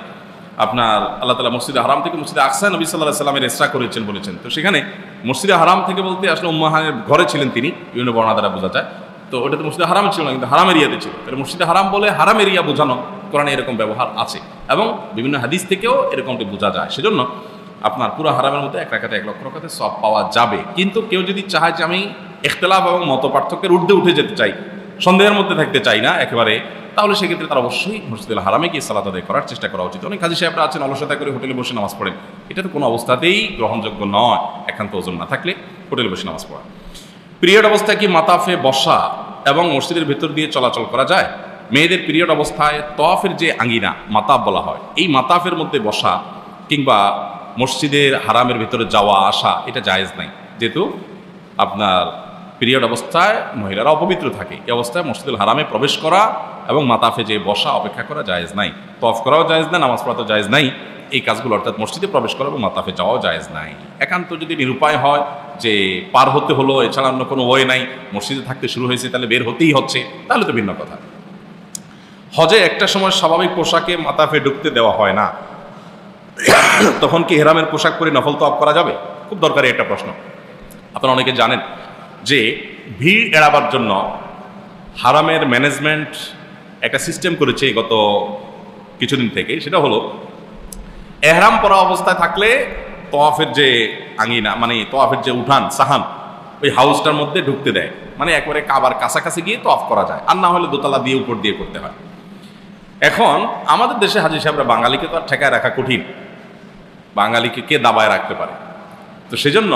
আপনার আল্লাহ তাআলা মসজিদে হারাম থেকে মসজিদে আকসা নবী সাল্লাল্লাহু আলাইহি সাল্লামের ইসরা করেছেন বলেছেন। তো সেখানে মসজিদে হারাম থেকে বলতে আসলে উম্মাহানের ঘরে ছিলেন তিনি, বিভিন্ন বর্ণনা দ্বারা বোঝা যায়, তো ওটা তো মসজিদে হারাম ছিল না, কিন্তু হারাম এরিয়াতে ছিল। তাহলে মসজিদে হারাম বলে হারাম এরিয়া বোঝানো কোরআনে এরকম ব্যবহার আছে, এবং বিভিন্ন হাদিস থেকেও এরকমটি বোঝা যায়। সেজন্য আপনার পুরো হারামের মধ্যে 1 রাকাতে 1 লক্ষ রাকাতে সওয়াব পাওয়া যাবে। কিন্তু কেউ যদি চায় যে আমি ইখতিলাফ এবং মত পার্থক্যের ঊর্ধ্বে উঠে যেতে চাই, সন্দেহের মধ্যে থাকতে চাই না একেবারে, তাহলে সেক্ষেত্রে তার অবশ্যই মসজিদুল হারামে গিয়ে সালাত আদায় করার চেষ্টা করা উচিত। অনেক হাজী সাহেবরা আছেন অলসতা করে হোটেলে বসে নামাজ পড়েন, এটা তো কোনো অবস্থাতেই গ্রহণযোগ্য নয়, একান্ত ওজন না থাকলে হোটেলে বসে নামাজ পড়া। পিরিয়ড অবস্থায় কি মাতাফে বসা এবং মসজিদের ভেতর দিয়ে চলাচল করা যায়? মেয়েদের পিরিয়ড অবস্থায় তওয়াফের যে আঙ্গিনা মাতাফ বলা হয়, এই মাতাফের মধ্যে বসা কিংবা মসজিদের হারামের ভেতরে যাওয়া আসা এটা জায়েজ নাই, যেহেতু আপনার পিরিয়ড অবস্থায় মহিলারা অপবিত্র থাকে, এই অবস্থায় মসজিদুল হারামে প্রবেশ করা এবং মাতাফে যে বসা অপেক্ষা করা জায়েজ নাই, তওয়াফ করাও জায়েজ নাই, নামাজ পড়া তো জায়েজ নাই, এই কাজগুলো অর্থাৎ মসজিদে প্রবেশ করা এবং মাতাফে যাওয়াও জায়েজ নাই। একান্ত যদি নিরুপায় হয় যে পার হতে হলো, এছাড়া অন্য কোনো ওয়ে নাই, মসজিদে থাকতে শুরু হয়েছে তাহলে বের হতেই হচ্ছে, তাহলে তো ভিন্ন কথা। হজে একটা সময় স্বাভাবিক পোশাকে মাতাফে ঢুকতে দেওয়া হয় না, তখন কি ইহরামের পোশাক পরে নফল তওয়াফ করা যাবে? খুব দরকারি একটা প্রশ্ন। আপনারা অনেকে জানেন যে ভিড় এড়াবার জন্য হারামের ম্যানেজমেন্ট একটা সিস্টেম করেছে গত কিছুদিন থেকে, সেটা হলো এহরাম পরা অবস্থায় থাকলে তওয়াফের যে আঙিনা, মানে তওয়াফের যে উঠান সাহান, ওই হাউসটার মধ্যে ঢুকতে দেয়, মানে একবারে কাবার কাছাকাছি গিয়ে তওয়াফ করা যায়, আর না হলে দোতলা দিয়ে উপর দিয়ে করতে হয়। এখন আমাদের দেশে হাজী সাহেবরা, বাঙালিকে তো আর ঠেকায় রাখা কঠিন, বাঙালিকে কে দাবায় রাখতে পারে, তো সেজন্য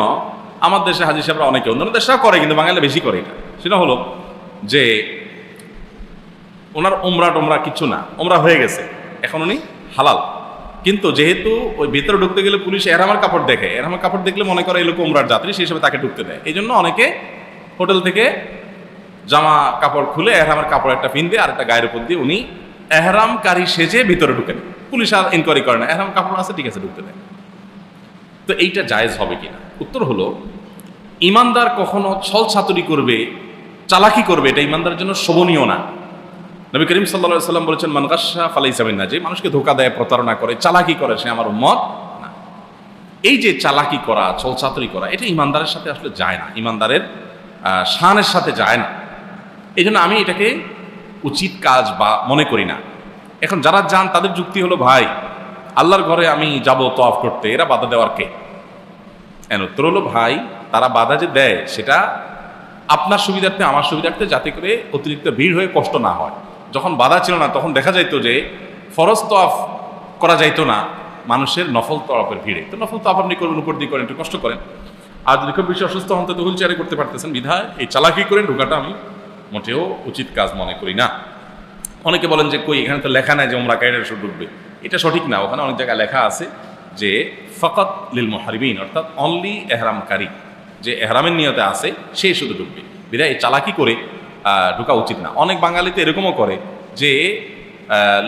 আমার দেশে হাজী সাহেবরা অনেকে, অন্যান্য দেশটাও করে কিন্তু বাঙালি বেশি করে এটা, সেটা হলো যে ওনার উমরা কিছু না, উমরা হয়ে গেছে, এখন উনি হালাল, কিন্তু যেহেতু ওই ভিতরে ঢুকতে গেলে পুলিশ এহরামের কাপড় দেখে, এহরামের কাপড় দেখলে মনে করে এই লোক উমরার যাত্রী, সেই হিসেবে তাকে ঢুকতে দেয়। এই জন্য অনেকে হোটেল থেকে জামা কাপড় খুলে এহরামের কাপড় একটা পিন দিয়ে আর একটা গায়ের উপর দিয়ে উনি এহরামকারী সেজে ভিতরে ঢুকেন, পুলিশ আর ইনকোয়ারি করে না, এহরাম কাপড় আছে ঠিক আছে ঢুকতে দেয়। তো এইটা জায়েজ হবে কিনা? উত্তর হলো, ইমানদার কখনো ছল ছাতুরি করবে, চালাকি করবে, এটা ইমানদারের জন্য শোভনীয় না। নবী করিম সাল্লাল্লাহু আলাইহি ওয়াসাল্লাম বলেছেন, মান গাশশা ফালাইসা মিন্না, যে মানুষকে ধোঁকা দেয়, প্রতারণা করে, চালাকি করে, সে আমার উম্মত না। এই যে চালাকি করা, ছল ছাতুরি করা, এটা ইমানদারের সাথে আসলে যায় না, ইমানদারের শানের সাথে যায় না। এই জন্য আমি এটাকে উচিত কাজ বা মনে করি না। এখন যারা যান তাদের যুক্তি হলো, ভাই আল্লাহর ঘরে আমি যাব তওয়াফ করতে, এরা বাধা দেওয়ার কে? এর উত্তর হলো, ভাই তারা বাধা যে দেয় সেটা আপনার সুবিধার্থে, আমার সুবিধার্থে, যাতে করে অতিরিক্ত ভিড় হয়ে কষ্ট না হয়। যখন বাধা ছিল না তখন দেখা যাইতো যে ফরজ তওয়াফ করা যাইতো না মানুষের নফল তওয়াফের ভিড়ে, তো নফল তওয়াফ আপনি করবেন, উপর দিয়ে করেন, একটু কষ্ট করেন। আর যদি খুব বেশি অসুস্থ হন তো হুইল চেয়ারে করতে পারতেছেন, বিধায় এই চালাকি করেন ঢোকাটা আমি মোটেও উচিত কাজ মনে করি না। অনেকে বলেন যে কই, এখানে তো লেখা নাই যে উমরাকারীরা শুধু ঢুকবে, এটা সঠিক না। ওখানে অনেক জায়গায় লেখা আছে যে ফাকাত লিল মুহরিমিন, অর্থাৎ অনলি এহরামকারী, যে এহরামের নিয়তে আছে সে শুধু ঢুকবে, বিধায় এই চালাকি করে ঢোকা উচিত না। অনেক বাঙালিতে এরকমও করে যে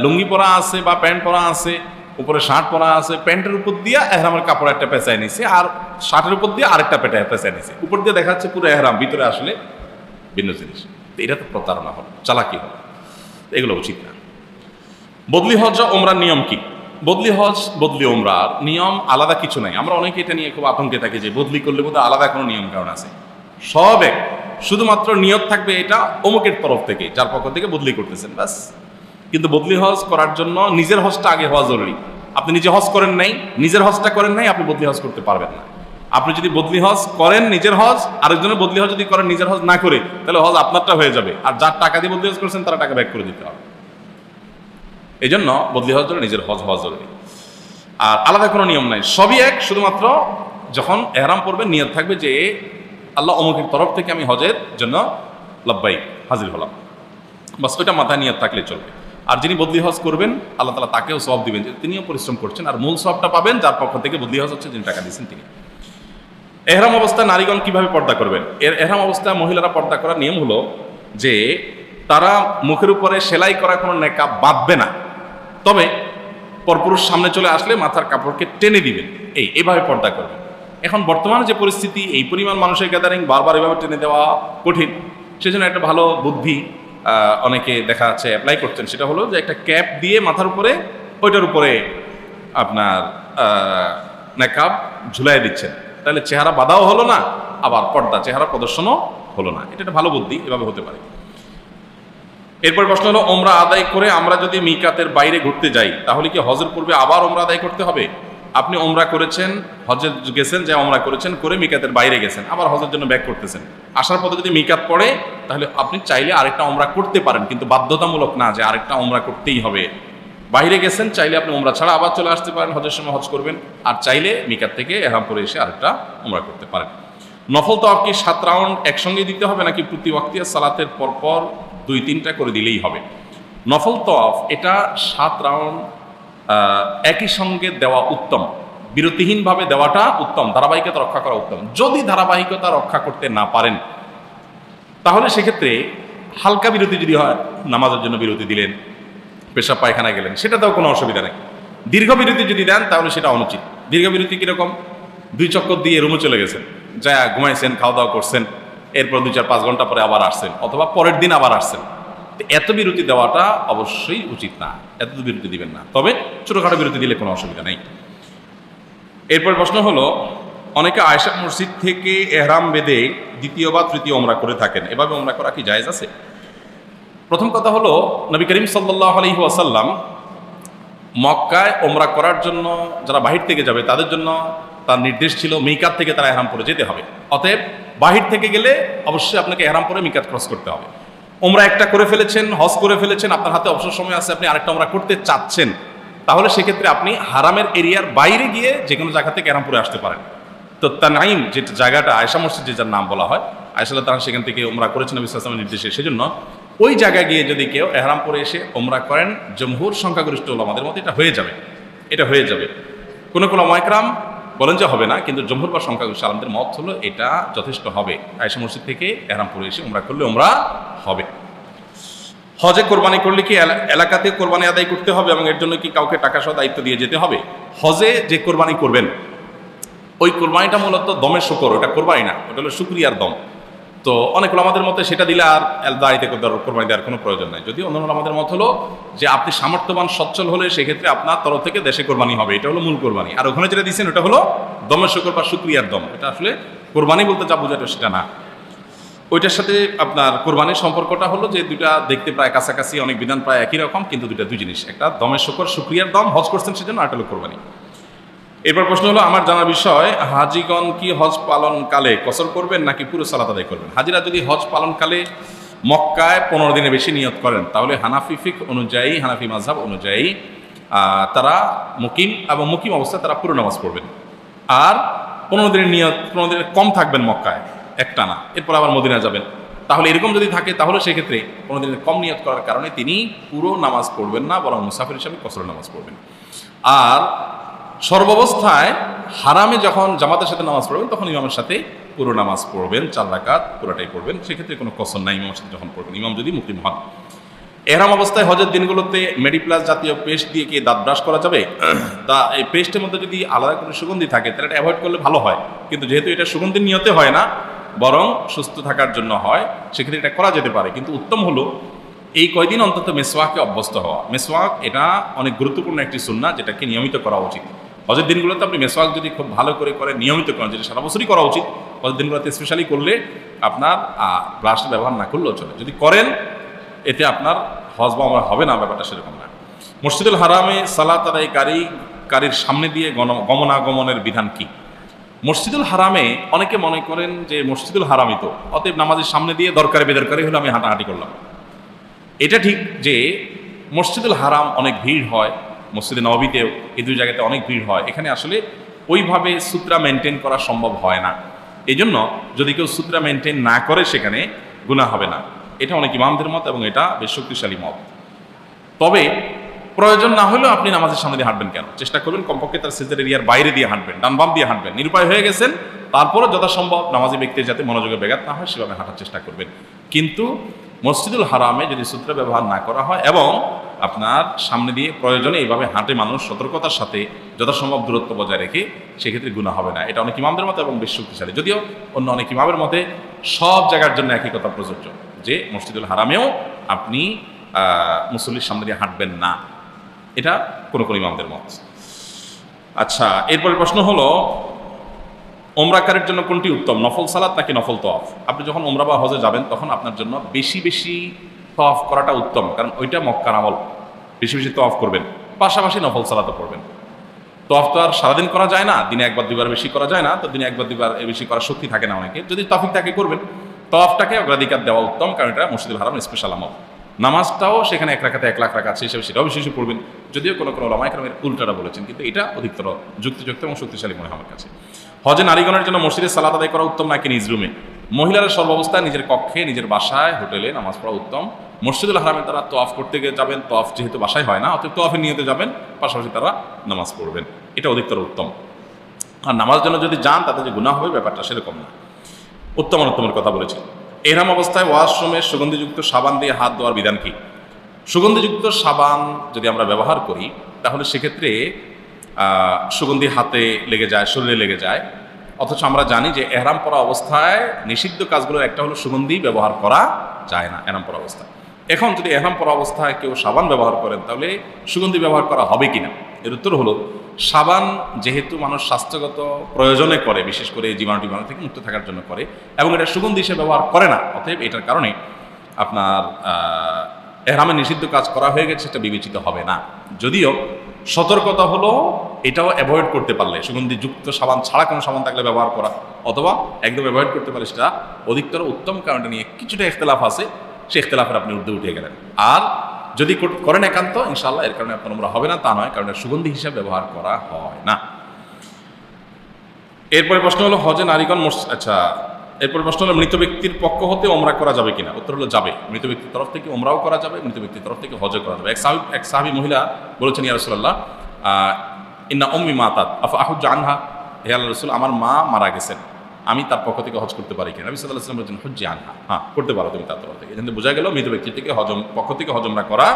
লুঙ্গি পরা আছে বা প্যান্ট পরা আছে, উপরে শার্ট পরা আছে, প্যান্টের উপর দিয়ে এহরামের কাপড় একটা পেঁচায় নিছে, আর শার্টের উপর দিয়ে আরেকটা পেঁচায় নিছে, উপর দিয়ে দেখা যাচ্ছে পুরো এহরাম, ভিতরে আসলে ভিন্ন জিনিস। তো এটা তো প্রতারণা হলো, চালাকি হলো, এগুলো উচিত না। বদলি হজ ওমরার নিয়ম কি? বদলি হজ বদলি ওমরার নিয়ম আলাদা কিছু নাই। আমরা অনেকে এটা নিয়ে খুব আতঙ্কে থাকি যে বদলি করলে বোধহয় আলাদা কোনো নিয়ম কারণ আছে। সব এক, শুধুমাত্র নিয়ত থাকবে এটা অমুকের তরফ থেকে, যার পক্ষ থেকে বদলি করতেছেন, ব্যাস। কিন্তু বদলি হজ করার জন্য নিজের হজটা আগে হওয়া জরুরি। আপনি নিজে হজ করেন নাই, নিজের হজটা করেন নাই, আপনি বদলি হজ করতে পারবেন না। আপনি যদি বদলি হজ করেন নিজের হজ, আরেকজনের বদলি হজ যদি করেন নিজের হজ না করে, তাহলে হজ আপনারটা হয়ে যাবে, আর যার টাকা দিয়ে বদলি হজ করেছেন তারা টাকা ব্যাক করে দিতে হবে। এই জন্য বদলি হজ ধরে নিজের হজ হওয়া জরুরি। আর আলাদা কোনো নিয়ম নাই, সবই এক। শুধুমাত্র যখন এহরাম পড়বেন নিয়ত থাকবে যে আল্লাহ অমুকের তরফ থেকে আমি হজের জন্য লাব্বাইক হাজির হলাম, বাস ওইটা মাথায় নিয়ত থাকলে চলবে। আর যিনি বদলি হজ করবেন আল্লাহ তাআলা তাকেও সওয়াব দিবেন যে তিনিও পরিশ্রম করছেন, আর মূল সওয়াবটা পাবেন যার পক্ষ থেকে বদলি হজ হচ্ছে, যিনি টাকা দিয়েছেন তিনি। এহরাম অবস্থায় নারীগণ কিভাবে পর্দা করবেন? এহরাম অবস্থায় মহিলারা পর্দা করার নিয়ম হলো যে তারা মুখের উপরে সেলাই করা কোনো নেকাব বাঁধবে না, তবে পরপুরুষ সামনে চলে আসলে মাথার কাপড়কে টেনে দিবেন, এইভাবে পর্দা করবেন। এখন বর্তমানে যে পরিস্থিতি, এই পরিমাণ মানুষের গ্যাদারিং, বারবার এভাবে টেনে দেওয়া কঠিন, সেজন্য একটা ভালো বুদ্ধি অনেকে দেখা যাচ্ছে অ্যাপ্লাই করছেন, সেটা হলো যে একটা ক্যাপ দিয়ে মাথার উপরে, ওইটার উপরে আপনার নেকাব ঝুলাই দিচ্ছেন, তাহলে চেহারা বাঁধাও হলো না, আবার পর্দা চেহারা প্রদর্শনও হলো না। এটা একটা ভালো বুদ্ধি, এভাবে হতে পারে। এরপর প্রশ্ন হলো, ওমরা আদায় করে আমরা যদি মিকাতের বাইরে ঘুরতে যাই তাহলে কি হজের পূর্বে আবার ওমরা আদায় করতে হবে? আপনি ওমরা করেছেন, হজে গেছেন, যা ওমরা করেছেন, করে মিকাতের বাইরে গেছেন, আবার হজের জন্য ব্যাক করতেছেন, আসার পথে যদি মিকাত পড়ে তাহলে আপনি চাইলে আরেকটা ওমরা করতে পারেন, কিন্তু বাধ্যতামূলক না যে আরেকটা ওমরা করতেই হবে। বাইরে গেছেন, চাইলে আপনি ওমরা ছাড়া আবার চলে আসতে পারেন, হজের সময় হজ করবেন, আর চাইলে মিকাত থেকে এহরাম করে এসে আরেকটা ওমরা করতে পারেন। নফল তওয়াফ কি 7 রাউন্ড একসঙ্গে দিতে হবে নাকি প্রতি ওয়াক্তিয়া সালাতের পরপর 2-3টা করে দিলেই হবে? নফল তওয়াফ এটা 7 রাউন্ড একই সঙ্গে দেওয়া উত্তম, বিরতিহীনভাবে দেওয়াটা উত্তম, ধারাবাহিকতা রক্ষা করা উত্তম। যদি ধারাবাহিকতা রক্ষা করতে না পারেন তাহলে সেক্ষেত্রে হালকা বিরতি যদি হয়, নামাজের জন্য বিরতি দিলেন, পেশাব পায়খানায় গেলেন, সেটাতেও কোনো অসুবিধা নেই। দীর্ঘ বিরতি যদি দেন তাহলে সেটা অনুচিত। দীর্ঘ বিরতি কীরকম? 2 চক্কর দিয়ে রুমে চলে গেছেন, যা ঘুমাইছেন, খাওয়া দাওয়া করছেন, এরপর 2-4-5 ঘন্টা পরে আবার আসছেন, অথবা পরের দিন আবার আসছেন। এত বিরতি দেওয়াটা অবশ্যই উচিত না, এত বিরতি দিবেন না। তবে ছোটোখাটো বিরতি দিলে কোনো অসুবিধা নেই। এরপর প্রশ্ন হলো, অনেকে আয়েশা মসজিদ থেকে এহরাম বেঁধে দ্বিতীয় বা তৃতীয় ওমরা করে থাকেন, এভাবে ওমরা করা কি জায়েজ আছে? প্রথম কথা হলো, নবী করিম সাল্লাল্লাহু আলাইহি ওয়াসাল্লাম মক্কায় ওমরা করার জন্য যারা বাহির থেকে যাবে তাদের জন্য তার নির্দেশ ছিল মিকাত থেকে তারা এহরাম পরে যেতে হবে। অতএব বাহির থেকে গেলে অবশ্যই আপনাকে এহরাম পরে মিকাত ক্রস করতে হবে। ওমরা একটা করে ফেলেছেন, হজ করে ফেলেছেন, আপনার হাতে অবসর সময় আছে, আপনি আরেকটা ওমরা করতে চাচ্ছেন, তাহলে সেক্ষেত্রে আপনি হারামের এরিয়ার বাইরে গিয়ে যে কোনো জায়গা থেকে এহরাম পরে আসতে পারেন। তো তানঈম যে জায়গাটা, আয়েশা মসজিদ যে যার নাম বলা হয়, আয়েশা তারা সেখান থেকে ওমরা করেছেন নবী সাল্লাল্লাহু আলাইহি ওয়াসাল্লামের নির্দেশে, সেজন্য ওই জায়গায় গিয়ে যদি কেউ এহরাম পরে এসে ওমরা করেন, জমহুর সংখ্যাগরিষ্ঠ ওলামাদের মতে এটা হয়ে যাবে, এটা হয়ে যাবে। কোনো ওলামা ইকরাম বলেন যে হবে না, কিন্তু জমহুর বা সংখ্যাগরিষ্ঠ আলেমদের মত হলো এটা যথেষ্ট হবে। আয়েশা মসজিদ থেকে এহরাম পরে এসে ওমরা করলে ওমরা হবে। হজে কোরবানি করলে কি এলাকাতে কোরবানি আদায় করতে হবে এবং এর জন্য কি কাউকে টাকা সহ দায়িত্ব দিয়ে যেতে হবে? হজে যে কোরবানি করবেন ওই কোরবানিটা মূলত দমের শুকর, ওটা কোরবানি না, ওটা হলো শুকরিয়ার দম। তো অনেক আমাদের মতে সেটা দিলে আর দায়িত্ব কোরবানি দেওয়ার কোনো প্রয়োজন নাই। যদিও অন্য আমাদের মত হলো যে আপনি সামর্থ্যবান সচ্ছল হলে সেক্ষেত্রে আপনার তরফ থেকে দেশে কোরবানি হবে, এটা হলো মূল কোরবানি। আর ওখানে যেটা দিচ্ছেন ওটা হলো দমের শুকর বা শুকরিয়ার দম, এটা আসলে কোরবানি বলতে যা বোঝাটা সেটা না। ওইটার সাথে আপনার কোরবানির সম্পর্কটা হলো যে দুইটা দেখতে প্রায় কাছাকাছি, অনেক বিধান প্রায় একই রকম, কিন্তু দুইটা দুই জিনিস, একটা দমের শুকর শুকরিয়ার দম, হজ করছেন সেজন্য, আর একটা হলো কোরবানি। এরপর প্রশ্ন হলো, আমার জানার বিষয়, হাজিগণ কি হজ পালনকালে কসর করবেন নাকি পুরো সালাত আদায় করবেন? হাজিরা যদি হজ পালনকালে মক্কায় 15 দিনের বেশি নিয়ত করেন তাহলে হানাফি ফিক অনুযায়ী, হানাফি মাযহাব অনুযায়ী তারা মুকিম এবং মুকিম অবস্থায় তারা পুরো নামাজ পড়বেন। আর 15 দিনের নিয়ত, 15 দিনের কম থাকবেন মক্কায় একটানা, এরপর আবার মদিনা যাবেন। তাহলে এরকম যদি থাকে তাহলে সেক্ষেত্রে 15 দিনের কম নিয়ত করার কারণে তিনি পুরো নামাজ পড়বেন না, বরং মুসাফির হিসাবে কসর নামাজ পড়বেন। আর সর্বাবস্থায় হারামে যখন জামাতের সাথে নামাজ পড়বেন তখন ইমামের সাথে পুরো নামাজ পড়বেন, 4 রাকাত পুরোটাই পড়বেন, সেক্ষেত্রে কোনো কসর নাই ইমামের সাথে যখন পড়বেন, ইমাম যদি মুকিম হন। এহরাম অবস্থায় হজের দিনগুলোতে মেডিপ্লাস জাতীয় পেস্ট দিয়ে কি দাঁত ব্রাশ করা যাবে? তা এই পেস্টের মধ্যে যদি আলাদা করে সুগন্ধি থাকে তাহলে এটা অ্যাভয়েড করলে ভালো হয়, কিন্তু যেহেতু এটা সুগন্ধির নিয়তে হয় না, বরং সুস্থ থাকার জন্য হয়, সেক্ষেত্রে এটা করা যেতে পারে। কিন্তু উত্তম হলো এই কয়দিন অন্তত মেসওয়াকে অভ্যস্ত হওয়া। মেসওয়াক এটা অনেক গুরুত্বপূর্ণ একটি সুন্নাহ, যেটাকে নিয়মিত করা উচিত। হজের দিনগুলোতে আপনি মেসওয়াক যদি খুব ভালো করে করেন, নিয়মিত করেন, যেটা সারা বছরই করা উচিত, হজের দিনগুলোতে স্পেশালি করলে আপনার ব্রাশ ব্যবহার না করলেও চলে। যদি করেন এতে আপনার হজ বা ওমরা হবে না, ব্যাপারটা সেরকম না। মসজিদুল হারামে সালাত আদায়কারীর সামনে দিয়ে গমনাগমনের বিধান কি? মসজিদুল হারামে অনেকে মনে করেন যে মসজিদুল হারামই তো, অতএব নামাজের সামনে দিয়ে দরকারি বেদরকারি হলে আমি হাঁটাহাঁটি করলাম। এটা ঠিক যে মসজিদুল হারাম অনেক ভিড় হয়, মসজিদে নববীতেও এই দুই জায়গাতে অনেক ভিড় হয়, এখানে আসলে ওইভাবে সূত্রা মেনটেন করা সম্ভব হয় না। এই জন্য যদি কেউ সূত্রা মেনটেন না করে সেখানে গুনাহ হবে না, এটা অনেক ইমামদের মত এবং এটা বেশ শক্তিশালী মত। তবে প্রয়োজন না হলেও আপনি নামাজের সামনে দিয়ে হাঁটবেন কেন? চেষ্টা করবেন কমপক্ষে তার সিজদার এরিয়ার বাইরে দিয়ে হাঁটবেন, ডান বাম দিয়ে হাঁটবেন। নিরুপায় হয়ে গেছেন, তারপরও যথাসম্ভব নামাজি ব্যক্তির যাতে মনোযোগে ব্যাঘাত না হয় সেভাবে হাঁটার চেষ্টা করবেন। কিন্তু মসজিদুল হারামে যদি সূত্র ব্যবহার না করা হয় এবং আপনার সামনে দিয়ে প্রয়োজনে এইভাবে হাঁটে মানুষ সতর্কতার সাথে যথাসম্ভব দূরত্ব বজায় রেখে, সেক্ষেত্রে গুনাহ হবে না। এটা অনেক ইমামদের মতো এবং বেশ শক্তিশালী। যদিও অন্য অনেক ইমামের মতে সব জায়গার জন্য একই কথা প্রযোজ্য, যে মসজিদুল হারামেও আপনি মুসল্লির সামনে দিয়ে হাঁটবেন না, এটা কোনো কোনো ইমামদের মত। আচ্ছা, এরপরে প্রশ্ন হলো, ওমরাকারীর জন্য কোনটি উত্তম, নফল সালাত নাকি নফল তওয়াফ? আপনি যখন ওমরা বা হজে যাবেন তখন আপনার জন্য বেশি বেশি তওয়াফ করাটা উত্তম, কারণ ওইটা মক্কার আমল। বেশি বেশি তওয়াফ করবেন, পাশাপাশি নফল সালাতও পড়বেন। তওয়াফ তো আর সারাদিন করা যায় না, দিনে একবার দুইবার বেশি করা যায় না, তো দিনে একবার দুইবার বেশি করার শক্তি থাকে না অনেকে, যদি তৌফিক থাকে করবেন। তওয়াফটাকে অগ্রাধিকার দেওয়া উত্তম, কারণ এটা মসজিদুল হারাম স্পেশাল আমল। নামাজটাও সেখানে 1 রাকাতে 1 লাখ রাকাত সেই হিসেবে সেটাও বেশি বেশি পড়বেন, যদিও কোনো কোনো ওলামায়ে কেরামের উল্টাটা বলেছেন, কিন্তু এটা অধিকতর যুক্তিযুক্ত এবং শক্তিশালী মনে হয় আমার কাছে। হজে নারীগণের জন্য মসজিদে সালাত আদায় করা উত্তম নাকি নিজ রুমে? মহিলারা সর্বাবস্থায় নিজের কক্ষে, নিজের বাসায়, হোটেলে নামাজ পড়া উত্তম। মসজিদুল হারামে তারা তওয়াফ করতে গিয়ে যাবেন, তওয়াফ যেহেতু বাসায় হয় না, অতএব তওয়াফের নিয়তে যাবেন, পাশাপাশি তারা নামাজ পড়বেন, এটা অধিকতর উত্তম। আর নামাজের জন্য যদি যান তাতে যে গুনাহ হবে ব্যাপারটা সেরকম না। উত্তমের কথা বলেছি। এহরাম অবস্থায় ওয়াশরুমে সুগন্ধিযুক্ত সাবান দিয়ে হাত ধোয়ার বিধান কি? সুগন্ধিযুক্ত সাবান যদি আমরা ব্যবহার করি তাহলে সেক্ষেত্রে সুগন্ধি হাতে লেগে যায়, শরীরে লেগে যায়, অথচ আমরা জানি যে এহরাম পরা অবস্থায় নিষিদ্ধ কাজগুলোর একটা হলো সুগন্ধি ব্যবহার করা যায় না এহরাম পরা অবস্থায়। এখন যদি এহরাম পরা অবস্থায় কেউ সাবান ব্যবহার করেন তাহলে সুগন্ধি ব্যবহার করা হবে কিনা, এর উত্তর হলো সাবান যেহেতু মানুষ স্বাস্থ্যগত প্রয়োজনে করে, বিশেষ করে জীবাণু টিবাণু থেকে মুক্ত থাকার জন্য করে, এবং এটা সুগন্ধি হিসেবে ব্যবহার করে না, অতএব এটার কারণে আপনার এহরামে নিষিদ্ধ কাজ করা হয়ে গেছে, সেটা বিবেচিত হবে না। যদিও সতর্কতা হলো এটাও অ্যাভয়েড করতে পারলে, সুগন্ধিযুক্ত সাবান ছাড়া কোনো সাবান থাকলে ব্যবহার করা, অথবা একদম অ্যাভয়েড করতে পারলে সেটা অধিকতর উত্তম। কারণটা নিয়ে কিছুটা ইখতিলাফ আছে, সেই ইখতিলাফের আপনি ঊর্ধ্বে উঠে গেলেন। আর যদি করেন একান্ত, ইনশাআল্লাহ এর কারণে আপনার উমরা হবে না, তা নয়, কারণ সুগন্ধি হিসাবে ব্যবহার করা হয় না। এরপরে প্রশ্ন হলো হজে নারীগণ আচ্ছা, এরপরে প্রশ্ন হলো মৃত ব্যক্তির পক্ষ হতে ওমরা করা যাবে কিনা। উত্তর হলো যাবে। মৃত ব্যক্তির তরফ থেকে ওমরাও করা যাবে, মৃত ব্যক্তির তরফ থেকে হজও করা যাবে। এক সাহাবী মহিলা বলেছেন, ইয়া রাসূলুল্লাহ ইন্না উম্মি মাতাত আফা আহুজ্জু আনহা, হে আল্লাহর রাসূল আমার মা মারা গেছেন, আমি তার পক্ষ থেকে হজ করতে পারি কিনা। নবী সাল্লাল্লাহু আলাইহি ওয়াসাল্লাম বলেছেন হুজ্জি আনহা, হ্যাঁ করতে পারো তুমি তার তরফ থেকে। এখানে বোঝা গেল মৃত ব্যক্তির থেকে পক্ষ থেকে হজমরা করা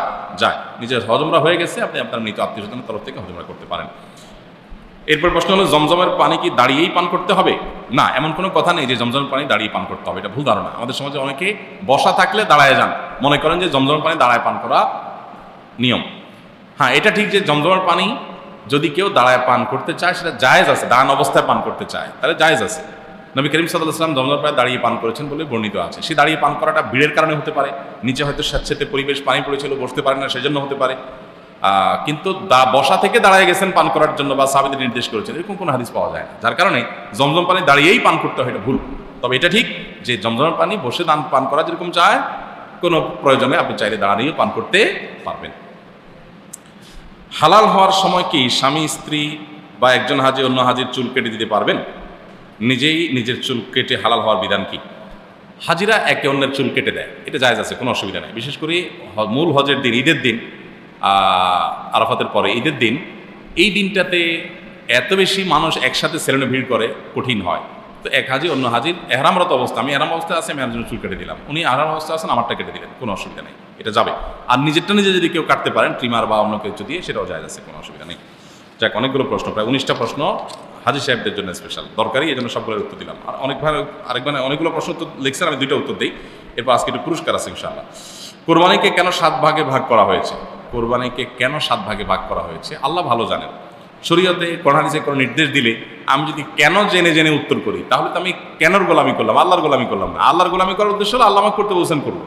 যায়। নিজের হজমরা হয়ে গেছে, আপনি আপনার মৃত আত্মীয় স্বজনের তরফ থেকে হজমরা করতে পারেন। এরপর প্রশ্ন হলো জমজমের পানি কি দাঁড়িয়েই পান করতে হবে? না, এমন কোনো কথা নেই যে জমজমের পানি দাঁড়িয়ে পান করতে হবে, এটা ভুল ধারণা। আমাদের সমাজে অনেকে বসা থাকলে দাঁড়ায় যান, মনে করেন যে জমজমের পানি দাঁড়ায় পান করা নিয়ম। হ্যাঁ, এটা ঠিক যে জমজমের পানি যদি কেউ দাঁড়ায় পান করতে চায় সেটা জায়েজ আছে, দাঁড়ান অবস্থায় পান করতে চায় তাহলে জায়েজ আছে। নবী করিম সাল্লাল্লাহু আলাইহি ওয়াসাল্লাম জমজমের পানি দাঁড়িয়ে পান করেছেন বলে বর্ণিত আছে। সে দাঁড়িয়ে পান করাটা ভিড়ের কারণে হতে পারে, নিচে হয়তো স্যাঁতসেঁতে পরিবেশ, পানি পড়েছিল, বসতে পারে না, সেজন্য হতে পারে। কিন্তু বসা থেকে দাঁড়ায় গেছেন পান করার জন্য বা সাহাবীদের নির্দেশ করেছেন, এরকম কোনো হাদিস পাওয়া যায় না। যার কারণে জমজম পানি দাঁড়িয়েই পান করতে হয়, এটা ভুল। তবে এটা ঠিক যে জমজমের পানি বসে পান করা যেরকম চায়, কোনো প্রয়োজনে আপনি চাইলে দাঁড়িয়েও পান করতে পারবেন। হালাল হওয়ার সময় কি স্বামী স্ত্রী বা একজন হাজি অন্য হাজির চুল কেটে দিতে পারবেন? নিজেই নিজের চুল কেটে হালাল হওয়ার বিধান কি? হাজিরা একে অন্যের চুল কেটে দেয়, এটা জায়েজ আছে, কোনো অসুবিধা নেই। বিশেষ করে মূল হজের দিন, ঈদের দিন, আরাফাতের পরে ঈদের দিন, এই দিনটাতে এত বেশি মানুষ একসাথে সেলুনে ভিড় করে, কঠিন হয়। তো এক হাজি অন্য হাজির এহরামরত অবস্থা, আমি এহরাম অবস্থায় আছি, আমি একজনের চুল কেটে দিলাম, উনি এহরাম অবস্থায় আছেন, আমারটা কেটে দিলেন, কোনো অসুবিধা নেই, এটা যাবে। আর নিজেরটা নিজে যদি কেউ কাটতে পারেন ট্রিমার বা অন্য কিছু দিয়ে, সেটাও জায়েজ আছে, কোনো অসুবিধা নেই। যাক, অনেকগুলো প্রশ্ন, প্রায় 19টা প্রশ্ন হাজি সাহেবদের জন্য স্পেশাল দরকারি, এই জন্য সবগুলোর উত্তর দিলাম। আর আরেকবার অনেকগুলো প্রশ্ন উত্তর লিখছেন, আমি 2টা উত্তর দিই, এরপর আজকে একটু পুরস্কার আছে ইনশাআল্লাহ। কোরবানিকে কেন 7 ভাগে ভাগ করা হয়েছে? কোরবানিকে কেন 7 ভাগে ভাগ করা হয়েছে আল্লাহ ভালো জানেন। শরীয়তে কোরআন হাদিসে কোনো নির্দেশ দিলে আমি যদি কেন জেনে জেনে উত্তর করি, তাহলে তো আমি কেনর গোলামি করলাম, আল্লাহর গোলামি করলাম না। আল্লাহর গোলামি করার উদ্দেশ্য হলো আল্লাহ আমাকে করতে বলছেন করবো।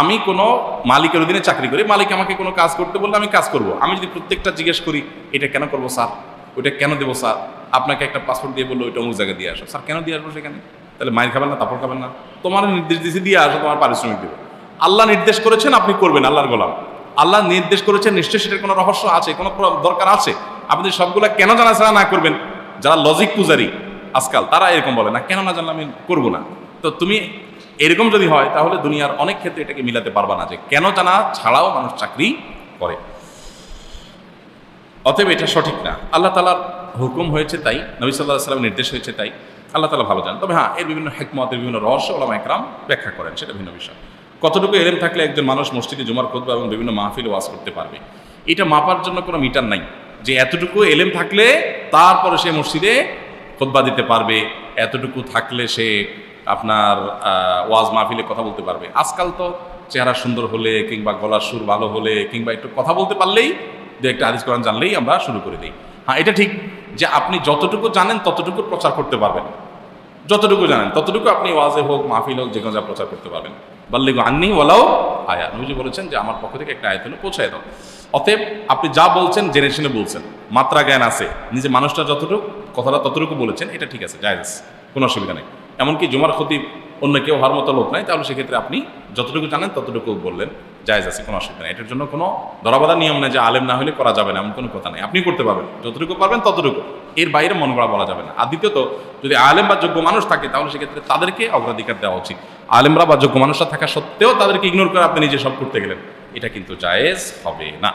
আমি কোনো মালিকের অধীনে চাকরি করি, মালিক আমাকে কোনো কাজ করতে বললে আমি কাজ করব। আমি যদি প্রত্যেকটা জিজ্ঞেস করি এটা কেন করবো স্যার, ওইটা কেন দেবো স্যার, আপনাকে একটা পাসপোর্ট দিয়ে বললো ওইটা অমুক জায়গায় দিয়ে আসো, স্যার কেন দিয়ে আসবো সেখানে? তাহলে মায়ের খাবেন না, তারপর খাবেন না? তোমার নির্দেশ দিয়েছে দিয়ে আসো, তোমার পারিশ্রমিক দেবো। আল্লাহ নির্দেশ করেছেন আপনি করবেন, আল্লাহর গোলাম। আল্লাহ নির্দেশ করেছেন, নিশ্চয়ই সেটার কোনো রহস্য আছে, কোনো দরকার আছে। আপনি সবগুলা কেন জানা ছাড়া না করবেন। যারা লজিক পূজারি আজকাল, তারা এরকম বলে না কেন না জানলে আমি করবো না। তো তুমি এরকম যদি হয় তাহলে দুনিয়ার অনেক ক্ষেত্রে এটাকে মিলাতে পারবা না যে কেন জানা ছাড়াও মানুষ চাকরি করে। অতএব এটা সঠিক না। আল্লাহ তাআলার হুকুম হয়েছে তাই, নবী সাল্লাল্লাহু আলাইহি ওয়াসাল্লামের নির্দেশ হয়েছে তাই, আল্লাহ তাআলা ভালো জানেন। তবে হ্যাঁ, এর বিভিন্ন হিকমত, এর বিভিন্ন রহস্য উলামা ইকরাম ব্যাখ্যা করেন, সেটা ভিন্ন বিষয়। কতটুকু এলেম থাকলে একজন মানুষ মসজিদে জুমার খুতবা এবং বিভিন্ন মাহফিলে ওয়াজ করতে পারবে? এটা মাপার জন্য কোনো মিটার নাই যে এতটুকু এলেম থাকলে তারপরে সে মসজিদে খুতবা দিতে পারবে, এতটুকু থাকলে সে আপনার ওয়াজ মাহফিলে কথা বলতে পারবে। আজকাল তো চেহারা সুন্দর হলে কিংবা গলার সুর ভালো হলে কিংবা একটু কথা বলতে পারলেই, দু একটা হাদিস কোরআন জানলেই আমরা শুরু করে দিই। হ্যাঁ, এটা ঠিক যে আপনি যতটুকু জানেন ততটুকু প্রচার করতে পারবেন, যতটুকু জানেন ততটুকু আপনি ওয়াজে হোক মাহফিল হোক যে কোনো যা প্রচার করতে পারবেন। বাল্লিগু আন্নি ওয়ালাউ আয়া, নবীজি বলেছেন যে আমার পক্ষ থেকে একটা আয়াত হলো পৌঁছায় দাও। অতএব আপনি যা বলছেন জেনে শুনে বলছেন, মাত্রা জ্ঞান আছে, নিজে মানুষটা যতটুকু কথাটা ততটুকু বলেছেন, এটা ঠিক আছে, জায়েজ, কোনো অসুবিধা নেই। এমনকি জুমার খতিব অন্য কেউ হওয়ার মতো লোক নাই, তাহলে সেক্ষেত্রে আপনি যতটুকু জানেন ততটুকু বললেন, জায়েজ আছে, কোনো অসুবিধা নেই। এটার জন্য কোনো ধরাবাধা নিয়ম নেই যে আলেম না হলে করা যাবে না, এমন কোনো কথা নেই। আপনি করতে পারবেন, যতটুকু পারবেন ততটুকু, এর বাইরে মন গড়া বলা যাবে না। আর দ্বিতীয়ত, যদি আলেম বা যোগ্য মানুষ থাকে তাহলে সেক্ষেত্রে তাদেরকে অগ্রাধিকার দেওয়া উচিত। আলেমরা বা যোগ্য মানুষরা থাকা সত্ত্বেও তাদেরকে ইগনোর করে আপনি নিজে সব করতে গেলেন, এটা কিন্তু জায়েজ হবে না।